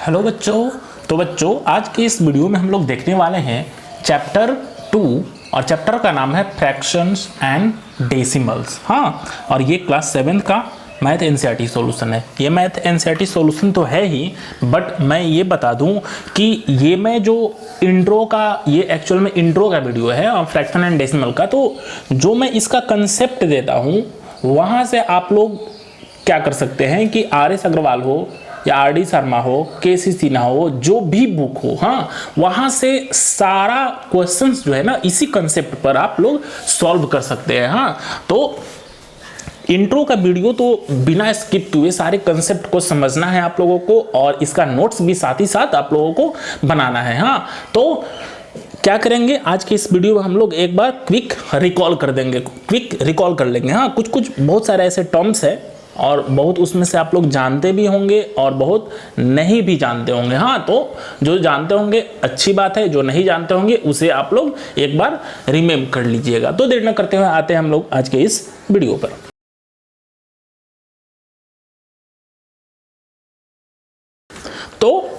Hello बच्चों। तो बच्चों आज के इस वीडियो में हम लोग देखने वाले हैं चैप्टर 2 और चैप्टर का नाम है फ्रैक्शंस एंड डेसिमल्स। हाँ, और ये क्लास 7 का मैथ एनसीईआरटी सॉल्यूशन है। ये मैथ एनसीईआरटी सॉल्यूशन तो है ही, बट मैं ये बता दूं कि ये मैं जो इंट्रो का, ये एक्चुअल में इंट्रो का वीडियो है और फ्रैक्शन एंड डेसिमल का, तो जो मैं इसका कंसेप्ट देता हूँ वहाँ से आप लोग क्या कर सकते हैं कि आर.एस. अग्रवाल हो या आर.डी. शर्मा हो, के.सी. सिन्हा हो, जो भी बुक हो, हाँ, वहाँ से सारा क्वेश्चंस जो है ना इसी कंसेप्ट पर आप लोग सॉल्व कर सकते हैं। हाँ, तो इंट्रो का वीडियो तो बिना स्किप किए सारे कंसेप्ट को समझना है आप लोगों को, और इसका नोट्स भी साथ ही साथ आप लोगों को बनाना है। हाँ, तो क्या करेंगे आज के इस वीडियो में हम लोग एक बार क्विक रिकॉल कर देंगे, क्विक रिकॉल कर लेंगे। हाँ, कुछ बहुत सारे ऐसे टर्म्स है और बहुत उसमें से आप लोग जानते भी होंगे और बहुत नहीं भी जानते होंगे। हाँ, तो जो जानते होंगे अच्छी बात है, जो नहीं जानते होंगे उसे आप लोग एक बार रिमेम्बर कर लीजिएगा। तो देर न करते हुए आते हैं हम लोग आज के इस वीडियो पर। तो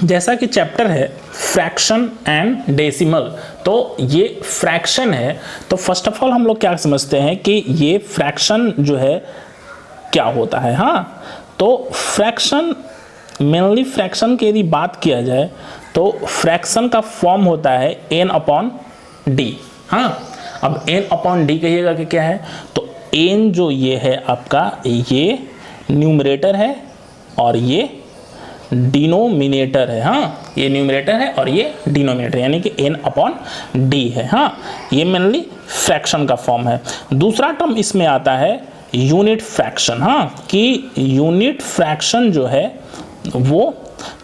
जैसा कि चैप्टर है फ्रैक्शन एंड डेसिमल, तो ये फ्रैक्शन है। तो फर्स्ट ऑफ ऑल हम लोग क्या समझते हैं कि ये फ्रैक्शन जो है क्या होता है। हाँ, तो फ्रैक्शन मेनली फ्रैक्शन की यदि बात किया जाए तो फ्रैक्शन का फॉर्म होता है n/d। हाँ, अब n/d कहिएगा कि क्या है, तो n जो ये है आपका, ये न्यूमरेटर है और ये डिनोमिनेटर है। हाँ, ये न्यूमरेटर है और ये डिनोमिनेटर, यानी कि n/d है। हाँ, ये मेनली फ्रैक्शन का फॉर्म है। दूसरा टर्म इसमें आता है यूनिट फ्रैक्शन। हाँ, कि यूनिट फ्रैक्शन जो है वो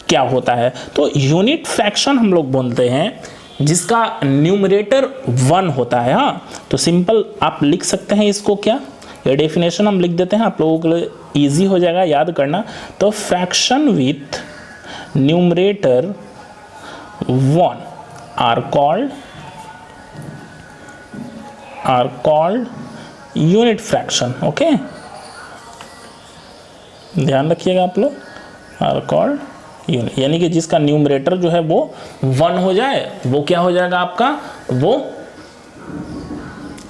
क्या होता है, तो यूनिट फ्रैक्शन हम लोग बोलते हैं जिसका न्यूमरेटर 1 होता है। हाँ, तो सिंपल आप लिख सकते हैं इसको, क्या ये डेफिनेशन हम लिख देते हैं, आप लोगों के लिए इजी हो जाएगा याद करना। तो fraction with numerator 1 are called unit fraction. Okay, ध्यान रखिएगा आप लोग, आर कॉल्ड यूनिट, यानी कि जिसका न्यूमरेटर जो है वो 1 हो जाए, वो क्या हो जाएगा आपका, वो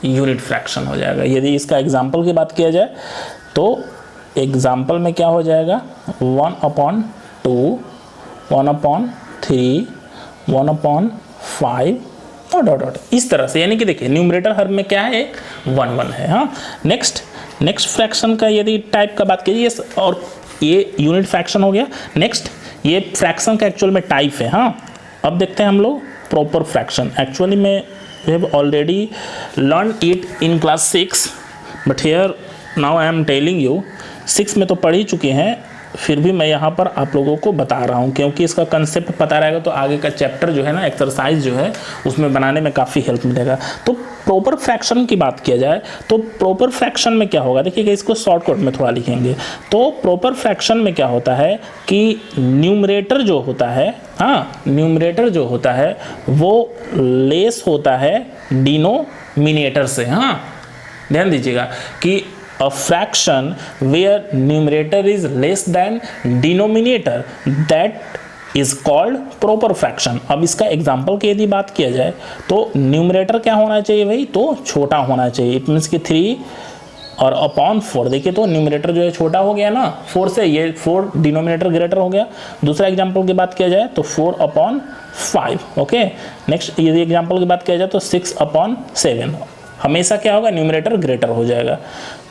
यूनिट फ्रैक्शन हो जाएगा। यदि इसका एग्जाम्पल की बात किया जाए तो एग्जाम्पल में क्या हो जाएगा, 1/2, 1/3, 1/5 और डॉट इस तरह से, यानी कि देखिए न्यूमरेटर हर में क्या है, 1 है। हाँ, नेक्स्ट फ्रैक्शन का यदि टाइप का बात कीजिए, और ये यूनिट फ्रैक्शन हो गया। नेक्स्ट ये फ्रैक्शन का एक्चुअल में टाइप है। हाँ, अब देखते हैं हम लोग प्रॉपर फ्रैक्शन। एक्चुअली में we have already learned it in class 6, but here now I am telling you 6 में तो पढ़ ही चुके हैं, फिर भी मैं यहाँ पर आप लोगों को बता रहा हूँ, क्योंकि इसका कंसेप्ट पता रहेगा तो आगे का चैप्टर जो है ना, एक्सरसाइज जो है उसमें बनाने में काफ़ी हेल्प मिलेगा। तो प्रॉपर फ्रैक्शन की बात किया जाए तो प्रॉपर फ्रैक्शन में क्या होगा, देखिएगा इसको शॉर्टकट में थोड़ा लिखेंगे। तो प्रॉपर फ्रैक्शन में क्या होता है कि न्यूमरेटर जो होता है, हाँ, न्यूमरेटर जो होता है वो लेस होता है डिनोमिनेटर से। हाँ, ध्यान दीजिएगा कि a fraction where numerator is less than denominator, that is called proper fraction। अब इसका एग्जाम्पल की यदि बात किया जाए तो न्यूमरेटर क्या होना चाहिए भाई, तो छोटा होना चाहिए। इट मीन्स कि 3 और अपॉन 4, देखिए तो न्यूमरेटर जो है छोटा हो गया ना 4 से, ये 4 डिनोमिनेटर ग्रेटर हो गया। दूसरा एग्जाम्पल की बात किया जाए तो 4/5। ओके, नेक्स्ट यदि एग्जाम्पल की बात किया जाए तो 6/7, हमेशा क्या होगा, न्यूमरेटर ग्रेटर हो जाएगा।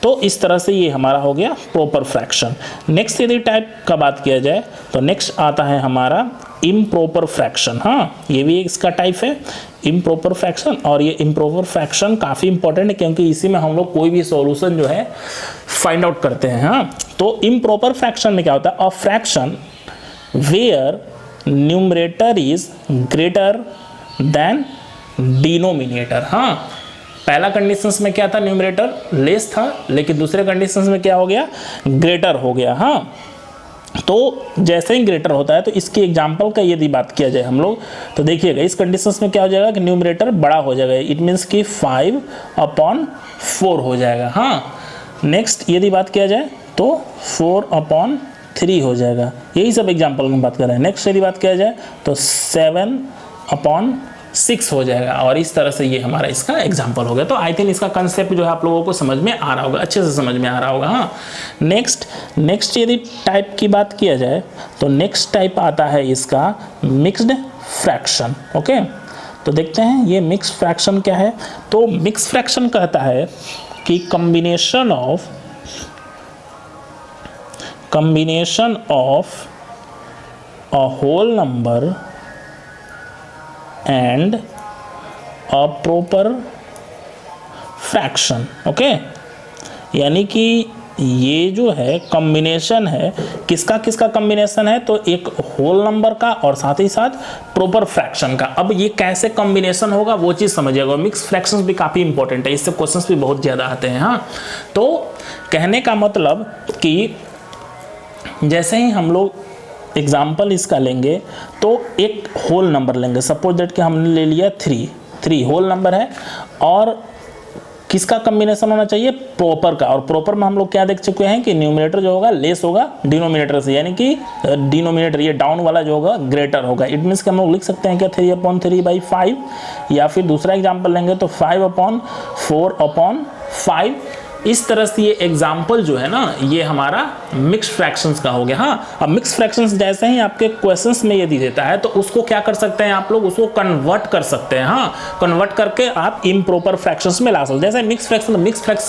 तो इस तरह से ये हमारा हो गया प्रॉपर फ्रैक्शन। नेक्स्ट यदि टाइप का बात किया जाए तो नेक्स्ट आता है हमारा इम्प्रॉपर फ्रैक्शन। हाँ, ये भी इसका टाइप है इम्प्रॉपर फ्रैक्शन, और ये इम्प्रॉपर फ्रैक्शन काफ़ी इंपॉर्टेंट है क्योंकि इसी में हम लोग कोई भी सॉल्यूशन जो है फाइंड आउट करते हैं। हाँ, तो इम्प्रॉपर फ्रैक्शन में क्या होता है, a fraction where numerator is greater than denominator. हाँ, पहला कंडीशंस में क्या था, न्यूमरेटर लेस था, लेकिन दूसरे कंडीशंस में क्या हो गया, ग्रेटर हो गया। हाँ, तो जैसे ही ग्रेटर होता है तो इसकी एग्जांपल का यदि बात किया जाए हम लोग तो देखिएगा इस कंडीशंस में क्या हो जाएगा कि न्यूमरेटर बड़ा हो जाएगा, इट मीन्स कि 5/4 हो जाएगा। हाँ, नेक्स्ट यदि बात किया जाए तो 4/3 3 हो जाएगा। यही सब एग्जाम्पल में बात कर रहे हैं। नेक्स्ट यदि बात किया जाए तो 7/6 हो जाएगा, और इस तरह से ये हमारा इसका एग्जाम्पल हो गया। तो आई थिंक इसका कंसेप्ट जो है आप लोगों को समझ में आ रहा होगा, अच्छे से समझ में आ रहा होगा। हाँ, नेक्स्ट यदि टाइप की बात किया जाए तो नेक्स्ट टाइप आता है इसका मिक्स्ड फ्रैक्शन। ओके, तो देखते हैं ये मिक्स फ्रैक्शन क्या है। तो मिक्स फ्रैक्शन कहता है कि combination of a whole number and a proper fraction. Okay, यानी कि ये जो है कॉम्बिनेशन है, किसका किसका कॉम्बिनेशन है, तो एक होल नंबर का और साथ ही साथ प्रॉपर फ्रैक्शन का। अब ये कैसे कॉम्बिनेशन होगा वो चीज़ समझिएगा। मिक्स फ्रैक्शंस भी काफ़ी इंपॉर्टेंट है, इससे क्वेश्चंस भी बहुत ज़्यादा आते हैं। हाँ, तो कहने का मतलब कि जैसे ही हम लोग एग्जाम्पल इसका लेंगे तो एक होल नंबर लेंगे, सपोज दैट कि हमने ले लिया 3 होल नंबर है, और किसका कॉम्बिनेशन होना चाहिए, प्रॉपर का। और प्रॉपर में हम लोग क्या देख चुके हैं कि न्यूमरेटर जो होगा लेस होगा डिनोमिनेटर से, यानी कि डिनोमिनेटर ये डाउन वाला जो होगा ग्रेटर होगा। इट मीन्स कि हम लोग लिख सकते हैं क्या 3/3/5, या फिर दूसरा एग्जाम्पल लेंगे तो 5/4/5। इस तरह से ये एग्जाम्पल जो है ना ये हमारा मिक्स फ्रैक्शंस का हो गया। हाँ, अब मिक्स फ्रैक्शंस जैसे ही आपके क्वेश्चंस में यदि देता है तो उसको क्या कर सकते हैं आप लोग, उसको कन्वर्ट कर सकते हैं। हाँ, कन्वर्ट करके आप इम्प्रॉपर फ्रैक्शंस में ला सकते हैं। जैसे मिक्स फ्रैक्शन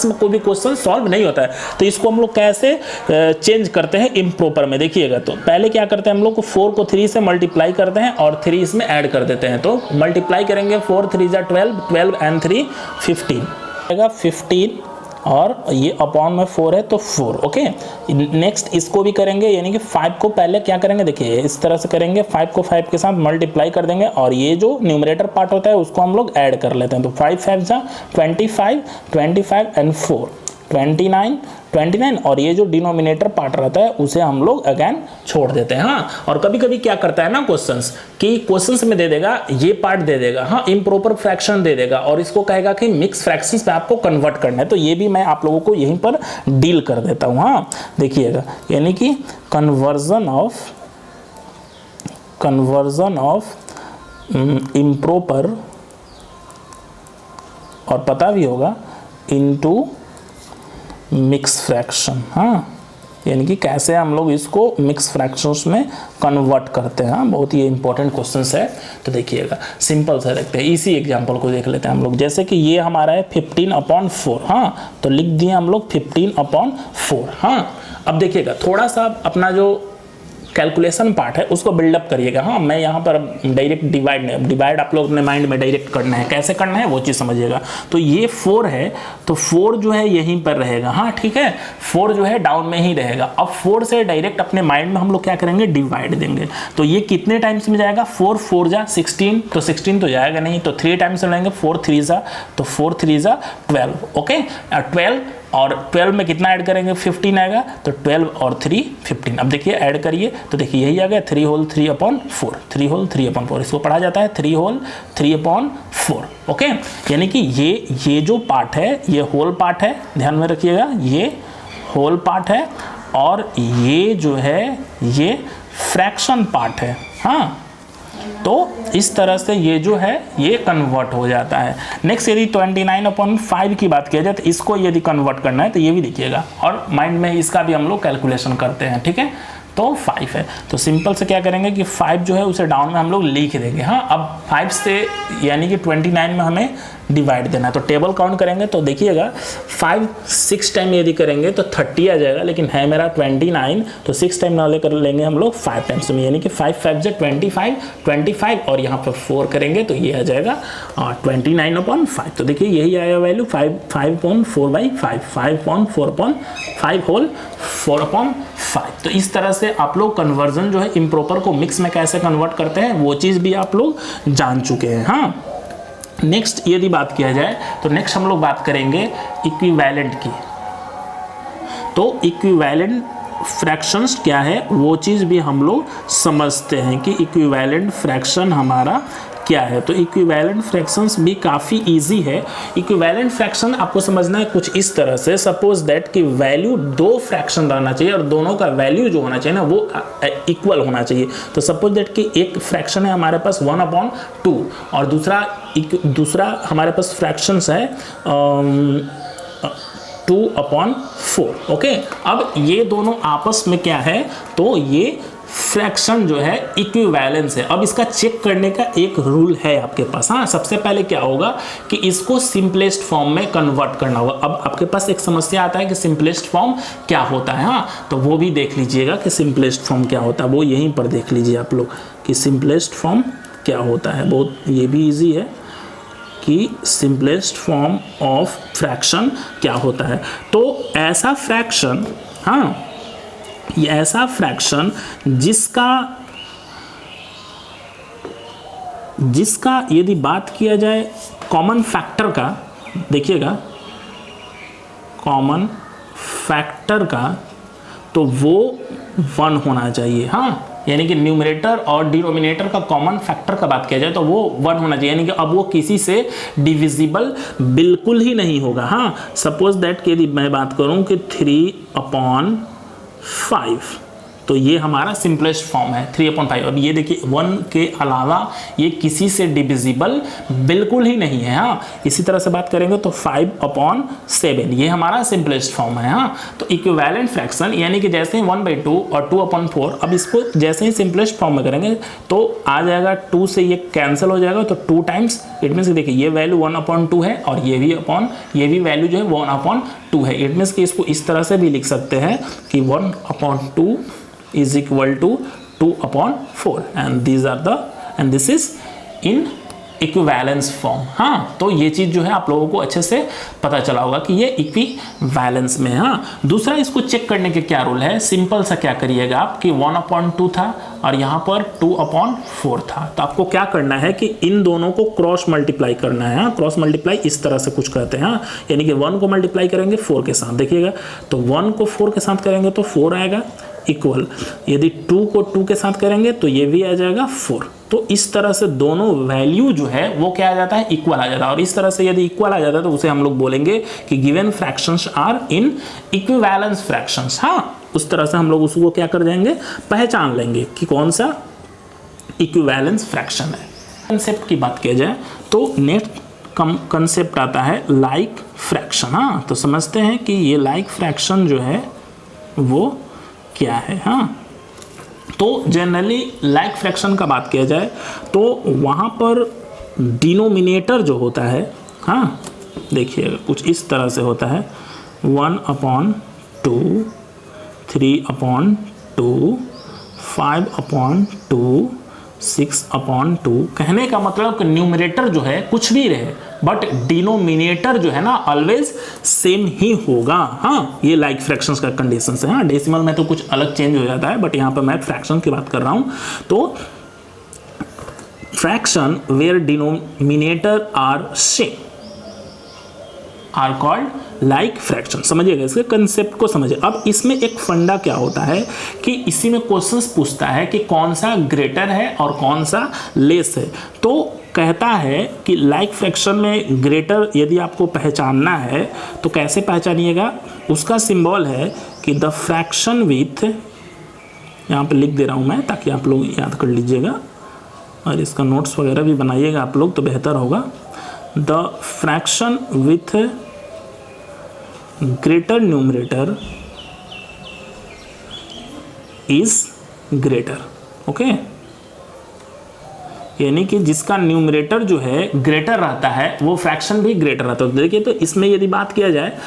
में कोई भी क्वेश्चन सॉल्व नहीं होता है, तो इसको हम लोग कैसे चेंज करते हैं इम्प्रॉपर में, देखिएगा। तो पहले क्या करते हैं हम लोग को 4 को 3 से मल्टीप्लाई करते हैं और 3 इसमें ऐड कर देते हैं। तो मल्टीप्लाई करेंगे 4 3 12, 12 and 3 15, और ये अपॉन में 4 है तो 4। ओके, नेक्स्ट इसको भी करेंगे, यानी कि 5 को पहले क्या करेंगे, देखिए इस तरह से करेंगे, 5 को 5 के साथ मल्टीप्लाई कर देंगे, और ये जो न्यूमरेटर पार्ट होता है उसको हम लोग ऐड कर लेते हैं। तो 5 5 25, 25 and 4 29, और ये जो डिनोमिनेटर पार्ट रहता है उसे हम लोग अगेन छोड़ देते हैं। हाँ, और कभी कभी क्या करता है ना क्वेश्चंस में दे देगा, ये पार्ट दे देगा, हाँ इम्प्रॉपर फ्रैक्शन दे देगा, और इसको कहेगा कि मिक्स फ्रैक्शंस पे आपको कन्वर्ट करना है। तो ये भी मैं आप लोगों को यहीं पर डील कर देता हूँ। हाँ, देखिएगा, यानी कि कन्वर्जन ऑफ इम्प्रॉपर, और पता भी होगा, इनटू मिक्स फ्रैक्शन। हाँ, यानी कि कैसे हम लोग इसको मिक्स फ्रैक्शंस में कन्वर्ट करते हैं। हाँ, बहुत ही इंपॉर्टेंट क्वेश्चंस है। तो देखिएगा, सिंपल सा देखते हैं, इसी एग्जांपल को देख लेते हैं हम लोग। जैसे कि ये हमारा है 15/4। हाँ, तो लिख दिए हम लोग 15/4। हाँ, अब देखिएगा थोड़ा सा अपना जो कैलकुलेशन पार्ट है उसको बिल्डअप करिएगा। हाँ, मैं यहाँ पर डायरेक्ट डिवाइड आप लोग अपने माइंड में डायरेक्ट करना है, कैसे करना है वो चीज़ समझिएगा। तो ये 4 है, तो 4 जो है यहीं पर रहेगा। हाँ, ठीक है, 4 जो है डाउन में ही रहेगा। अब 4 से डायरेक्ट अपने माइंड में हम लोग क्या करेंगे, डिवाइड देंगे। तो ये कितने टाइम्स में जाएगा, 4 4 जा 16, तो 16 तो जाएगा नहीं, तो 3 टाइम्स में लेंगे, 4 3 जा, तो 4 3 जा 12। ओके, 12 और 12 में कितना ऐड करेंगे, 15 आएगा, तो 12 और 3 15। अब देखिए ऐड करिए, तो देखिए यही आ गया 3 होल 3/4, 3 होल 3/4। इसको पढ़ा जाता है 3 होल 3/4। ओके, यानी कि ये जो पार्ट है ये होल पार्ट है, ध्यान में रखिएगा, ये होल पार्ट है, और ये जो है ये फ्रैक्शन पार्ट है। हाँ, तो इस तरह से ये जो है ये कन्वर्ट हो जाता है। नेक्स्ट यदि 29/5 की बात किया जाए तो इसको यदि कन्वर्ट करना है तो ये भी देखिएगा, और माइंड में इसका भी हम लोग कैलकुलेशन करते हैं। ठीक है, तो 5 है, तो सिंपल से क्या करेंगे कि 5 जो है उसे डाउन में हम लोग लिख देंगे। हाँ, अब 5 से यानी कि 29 में हमें डिवाइड देना है, तो टेबल काउंट करेंगे तो देखिएगा 5 6 टाइम यदि करेंगे तो 30 आ जाएगा, लेकिन है मेरा 29, तो 6 टाइम ना लेकर लेंगे हम लोग 5 टाइम्स में, यानी कि 5 5 से 25, और यहाँ पर 4 करेंगे तो ये आ जाएगा 29/5। तो देखिए यही आया वैल्यू 5/4/5, 5/4/5 होल 4/5। तो इस तरह से आप लोग कन्वर्जन जो है इम्प्रॉपर को मिक्स में कैसे कन्वर्ट करते हैं वो चीज़ भी आप लोग जान चुके हैं। हाँ, नेक्स्ट यदि बात किया जाए तो नेक्स्ट हम लोग बात करेंगे इक्विवेलेंट की। तो इक्विवेलेंट फ्रैक्शंस क्या है वो चीज़ भी हम लोग समझते हैं कि इक्विवेलेंट फ्रैक्शन हमारा क्या है। तो इक्विवेलेंट फ्रैक्शंस भी काफ़ी इजी है। इक्विवेलेंट फ्रैक्शन आपको समझना है कुछ इस तरह से, सपोज दैट कि वैल्यू दो फ्रैक्शन रहना चाहिए और दोनों का वैल्यू जो होना चाहिए ना वो इक्वल होना चाहिए। तो सपोज दैट कि एक फ्रैक्शन है हमारे पास 1/2 और दूसरा हमारे पास फ्रैक्शंस है 2/4। ओके, अब ये दोनों आपस में क्या है, तो ये फ्रैक्शन जो है इक्विवेलेंस है। अब इसका चेक करने का एक रूल है आपके पास। हाँ, सबसे पहले क्या होगा कि इसको सिंपलेस्ट फॉर्म में कन्वर्ट करना होगा। अब आपके पास एक समस्या आता है कि सिंपलेस्ट फॉर्म क्या होता है। हाँ, तो वो भी देख लीजिएगा कि सिंपलेस्ट फॉर्म क्या होता है, वो यहीं पर देख लीजिए आप लोग कि सिंपलेस्ट फॉर्म क्या होता है। बहुत ये भी ईजी है कि सिंपलेस्ट फॉर्म ऑफ फ्रैक्शन क्या होता है। तो ऐसा फ्रैक्शन, हाँ, ये ऐसा फ्रैक्शन जिसका यदि बात किया जाए कॉमन फैक्टर का, देखिएगा कॉमन फैक्टर का, तो वो 1 होना चाहिए। हाँ, यानी कि न्यूमरेटर और डिनोमिनेटर का कॉमन फैक्टर का बात किया जाए तो वो 1 होना चाहिए, यानी कि अब वो किसी से डिविजिबल बिल्कुल ही नहीं होगा। हाँ, सपोज दैट कि यदि मैं बात करूं कि 3/5, तो ये हमारा सिंपलेस्ट फॉर्म है 3/5। और ये देखिए 1 के अलावा ये किसी से डिविजिबल बिल्कुल ही नहीं है। हाँ, इसी तरह से बात करेंगे तो 5/7 ये हमारा सिंपलेस्ट फॉर्म है। हाँ, तो इक्विवेलेंट फ्रैक्शन यानी कि जैसे ही 1/2 और 2/4, अब इसको जैसे ही सिंपलेस्ट फॉर्म में करेंगे तो आ जाएगा 2 से ये कैंसिल हो जाएगा, तो 2 टाइम्स, इट मीन्स देखिए ये वैल्यू 1/2 है और ये भी वैल्यू जो है 1/2 है। इट मीन्स कि इसको इस तरह से भी लिख सकते हैं कि 1/2 is equal to 2/4 and this is in equivalence form. हाँ, तो ये चीज जो है आप लोगों को अच्छे से पता चला होगा कि ये इक्विवेलेंस में है। हाँ, दूसरा इसको चेक करने के क्या रूल है, सिंपल सा क्या करिएगा आप कि 1/2 था और यहाँ पर 2/4 था, तो आपको क्या करना है कि इन दोनों को क्रॉस मल्टीप्लाई करना है। क्रॉस मल्टीप्लाई इस तरह से कुछ कहते हैं, यानी कि 1 को मल्टीप्लाई करेंगे 4 के साथ, देखिएगा तो 1 को 4 के साथ करेंगे तो 4 आएगा इक्वल, यदि 2 को 2 के साथ करेंगे तो ये भी आ जाएगा 4। तो इस तरह से दोनों वैल्यू जो है वो क्या आ जाता है, इक्वल आ जाता है। और इस तरह से यदि इक्वल आ जाता है तो उसे हम लोग बोलेंगे कि given fractions are in equivalence fractions. हाँ, उस तरह से हम लोग उसको क्या कर जाएंगे, पहचान लेंगे कि कौन सा इक्विवेलेंस फ्रैक्शन है। कंसेप्ट की बात किया जाए तो नेक्स्ट कंसेप्ट आता है लाइक फ्रैक्शन। हाँ, तो समझते हैं कि ये लाइक फ्रैक्शन जो है वो क्या है। हाँ, तो जनरली लाइक फ्रैक्शन का बात किया जाए तो वहाँ पर डिनोमिनेटर जो होता है, हाँ देखिएगा कुछ इस तरह से होता है 1/2, 3/2, 5/2, 6/2। कहने का मतलब कि न्यूमरेटर जो है कुछ भी रहे बट डिनोमिनेटर जो है ना ऑलवेज सेम ही होगा। हाँ, ये लाइक फ्रैक्शंस का कंडीशन है। हाँ, डेसिमल में तो कुछ अलग चेंज हो जाता है बट यहाँ पर मैं फ्रैक्शन की बात कर रहा हूँ। तो fraction where denominator are same are called like fraction. समझिएगा, इसके कंसेप्ट को समझिए। अब इसमें एक फंडा क्या होता है कि इसी में क्वेश्चंस पूछता है कि कौन सा ग्रेटर है और कौन सा लेस है। तो कहता है कि लाइक फ्रैक्शन में ग्रेटर यदि आपको पहचानना है तो कैसे पहचानिएगा, उसका सिंबल है कि द फ्रैक्शन विथ, यहाँ पे लिख दे रहा हूँ मैं ताकि आप लोग याद कर लीजिएगा और इसका नोट्स वगैरह भी बनाइएगा आप लोग तो बेहतर होगा। The fraction with greater numerator is greater. Okay, यानी कि जिसका न्यूमरेटर जो है ग्रेटर रहता है वो फ्रैक्शन भी ग्रेटर रहता है। तो देखिए, तो इसमें यदि बात किया जाए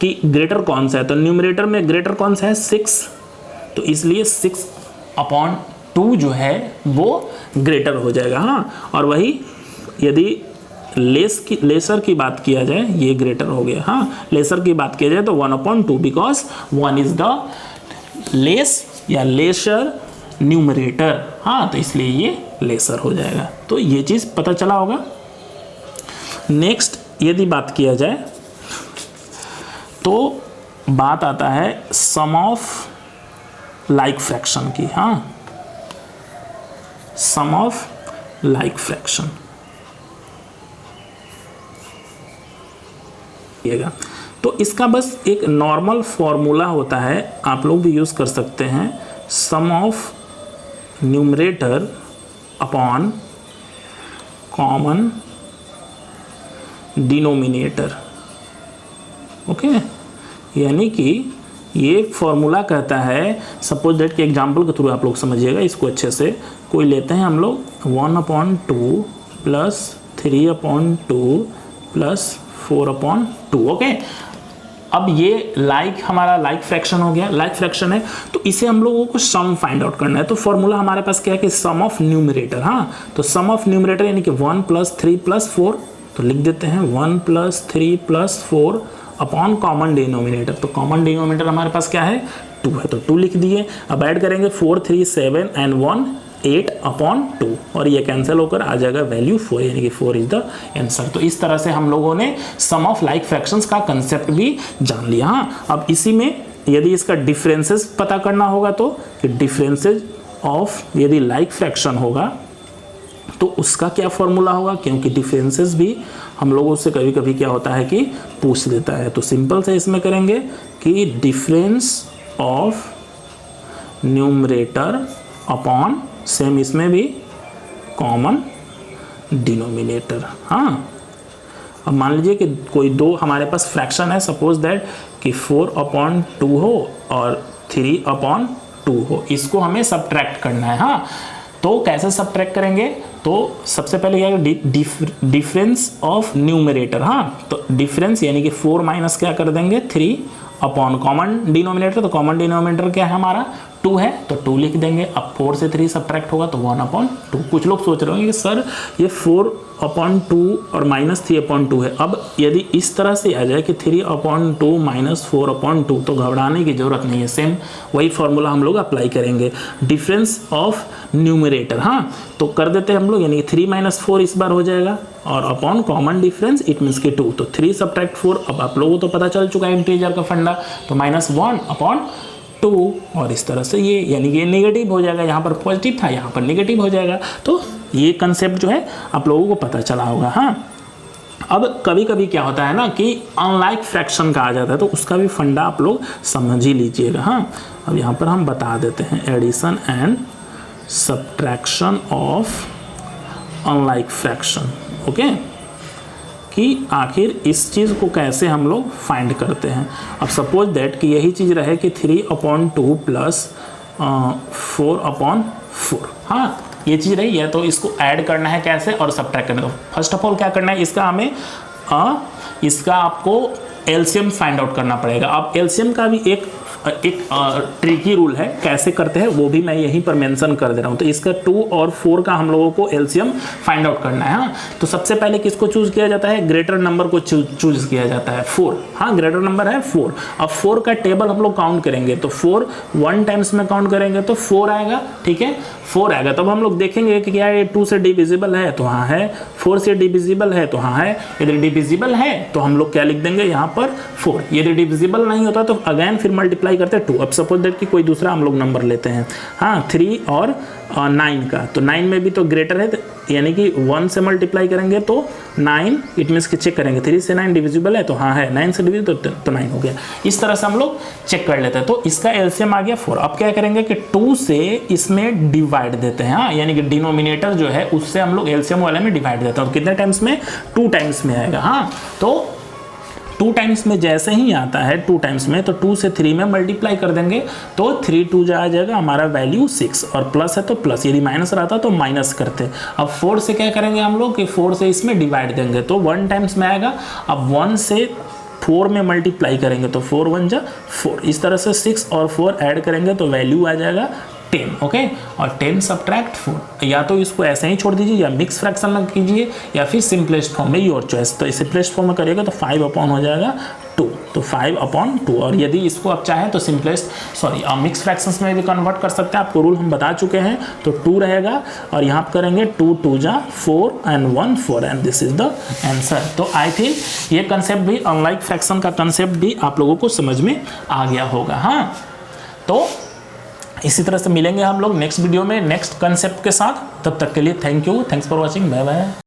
कि ग्रेटर कौन सा है तो न्यूमरेटर में ग्रेटर कौन सा है 6, तो इसलिए 6/2 जो है वो ग्रेटर हो जाएगा। हाँ, और वही यदि लेसर की बात किया जाए ये ग्रेटर हो गया। हाँ, लेसर की बात किया जाए तो 1/2 बिकॉज 1 इज द लेस या लेसर न्यूमरेटर। हाँ, तो इसलिए ये लेसर हो जाएगा। तो ये चीज़ पता चला होगा। नेक्स्ट यदि बात किया जाए तो बात आता है सम ऑफ लाइक फ्रैक्शन की। हाँ, सम ऑफ लाइक फ्रैक्शन। लिएगा। तो इसका बस एक नॉर्मल फॉर्मूला होता है, आप लोग भी यूज़ कर सकते हैं, sum of numerator upon common denominator. Okay, यानी कि ये फॉर्मूला कहता है, सपोज दैट के एग्जांपल के थ्रू आप लोग समझिएगा इसको अच्छे से। कोई लेते हैं हम लोग 1/2 प्लस 3/2 प्लस 4/2। ओके, अब ये हमारा लाइक फ्रैक्शन हो गया, लाइक फ्रैक्शन है, तो इसे हम लोगों को सम फाइंड आउट करना है। तो फॉर्मूला हमारे पास क्या है कि सम ऑफ न्यूमरेटर। हाँ, तो सम ऑफ न्यूमरेटर यानी कि 1 + 3 + 4, तो लिख देते हैं 1 + 3 + 4 अपॉन कॉमन डिनोमिनेटर। तो कॉमन डिनोमिनेटर हमारे पास क्या है, 2 है, तो 2 लिख दिए। अब ऐड करेंगे 4, 3, 7 एंड 1 8/2, और ये कैंसिल होकर आ जाएगा वैल्यू 4, यानी कि 4 इज द आंसर। तो इस तरह से हम लोगों ने सम ऑफ लाइक फ्रैक्शंस का कंसेप्ट भी जान लिया। हाँ, अब इसी में यदि इसका डिफरेंसेस पता करना होगा तो कि डिफरेंसेस ऑफ यदि लाइक फ्रैक्शन होगा तो उसका क्या फॉर्मूला होगा, क्योंकि डिफरेंसेस भी हम लोगों से कभी कभी क्या होता है कि पूछ लेता है। तो सिंपल से इसमें करेंगे कि difference of numerator upon, same इसमें भी, कॉमन डिनोमिनेटर। हाँ, अब मान लीजिए कि कोई दो हमारे पास फ्रैक्शन है, सपोज दैट कि 4/2 हो और 3/2 हो, इसको हमें सब्ट्रैक्ट करना है। हाँ, तो कैसे सब्ट्रैक्ट करेंगे, तो सबसे पहले क्या है, डिफरेंस ऑफ न्यूमरेटर। हाँ, तो डिफरेंस यानी कि 4 माइनस क्या कर देंगे 3 अपॉन कॉमन डिनोमिनेटर। तो कॉमन डिनोमिनेटर क्या है हमारा 2 है, तो 2 लिख देंगे। अब 4 से 3 सब्ट्रैक्ट होगा तो 1/2। कुछ लोग सोच रहे होंगे कि सर ये 4/2 और -3/2 है। अब यदि इस तरह से आ जाए कि 3/2 - 4/2, तो घबराने की जरूरत नहीं है, सेम वही फॉर्मूला हम लोग अप्लाई करेंगे, डिफरेंस ऑफ न्यूमरेटर। हाँ, तो कर देते हैं हम लोग, यानी कि 3 - 4 इस बार हो जाएगा, और upon common difference it means कि 2, तो 3 सब्ट्रैक्ट 4। अब आप लोगों को तो पता चल चुका है इंटीजर का फंडा, तो -1/2, और इस तरह से ये, यानी कि ये नेगेटिव हो जाएगा, यहाँ पर पॉजिटिव था यहाँ पर नेगेटिव हो जाएगा। तो ये कंसेप्ट जो है आप लोगों को पता चला होगा। हाँ, अब कभी कभी क्या होता है ना कि अनलाइक फ्रैक्शन का आ जाता है, तो उसका भी फंडा आप लोग समझ ही लीजिएगा। हाँ, अब यहाँ पर हम बता देते हैं addition and subtraction of unlike fraction. Okay, कि आखिर इस चीज़ को कैसे हम लोग फाइंड करते हैं। अब सपोज दैट कि यही चीज़ रहे कि 3/2 प्लस 4/4। हाँ, ये चीज़ रही है, तो इसको ऐड करना है कैसे और सब्ट्रैक्ट करना है। फर्स्ट ऑफ ऑल क्या करना है, इसका आपको एलसीएम फाइंड आउट करना पड़ेगा। अब एलसीएम का भी एक ट्रिकी रूल है, कैसे करते हैं वो भी मैं यहीं पर मेंशन कर दे रहा हूं। तो इसका 2 और 4 का हम लोगों को एलसीएम फाइंड आउट करना है। हाँ, तो सबसे पहले किसको चूज किया जाता है, ग्रेटर नंबर को चूज किया जाता है, 4। हाँ, ग्रेटर नंबर है 4। अब 4 का टेबल हम लोग काउंट करेंगे, तो 4 1 टाइम्स में काउंट करेंगे तो 4 आएगा। ठीक है, 4 आएगा। तब हम लोग देखेंगे कि क्या ये 2 से डिविजिबल है, तो हाँ है। 4 से डिविजिबल है, तो हाँ है। यदि डिविजिबल है तो हम लोग क्या लिख देंगे यहाँ पर 4। यदि डिविजिबल नहीं होता तो अगेन फिर मल्टीप्लाई करते हैं 2। अब सपोज दैट कि कोई दूसरा हम लोग नंबर लेते हैं, हाँ 3 और 9 का, तो 9 में भी तो ग्रेटर है, यानी कि 1 से मल्टीप्लाई करेंगे तो 9, इट मीन्स कि चेक करेंगे 3 से 9 डिविजिबल है, तो हाँ है। 9 से डिविजिबल तो 9 हो गया। इस तरह से हम लोग चेक कर लेते हैं। तो इसका एलसीएम आ गया 4। अब क्या करेंगे कि 2 से इसमें डिवाइड देते हैं। हाँ, यानी कि डिनोमिनेटर जो है उससे हम लोग एलसीएम वाले में डिवाइड देते हैं। तो कितने टाइम्स में, 2 टाइम्स में आएगा। हाँ, तो 2 टाइम्स में जैसे ही आता है 2 टाइम्स में, तो 2 से 3 में मल्टीप्लाई कर देंगे, तो 3 2 जा आ जाएगा हमारा वैल्यू 6, और प्लस है तो प्लस, यदि माइनस रहता तो माइनस करते। अब 4 से क्या करेंगे हम लोग कि 4 से इसमें डिवाइड देंगे, तो 1 टाइम्स में आएगा। अब 1 से 4 में मल्टीप्लाई करेंगे तो 4 1 जा 4। इस तरह से 6 और 4 ऐड करेंगे तो वैल्यू आ जाएगा 10। ओके, और 10 सब्ट्रैक्ट 4। या तो इसको ऐसे ही छोड़ दीजिए, या मिक्स फ्रैक्शन में कीजिए, या फिर सिंपलेस्ट फॉर्म में, योर चॉइस। तो सिंपलेस्ट फॉर्म में करिएगा तो 5 अपॉन हो जाएगा 2, तो 5/2। और यदि इसको आप चाहें तो मिक्स फ्रैक्शंस में भी कन्वर्ट कर सकते हैं, आपको रूल हम बता चुके हैं। तो 2 रहेगा, और यहाँ पर करेंगे 2 2 जा 4 and 1 4, and this is the answer. तो आई थिंक ये कंसेप्ट भी, अनलाइक फ्रैक्शन का कंसेप्ट भी आप लोगों को समझ में आ गया होगा। हाँ, तो इसी तरह से मिलेंगे हम लोग नेक्स्ट वीडियो में नेक्स्ट कंसेप्ट के साथ। तब तक के लिए thank you, thanks for watching, bye bye.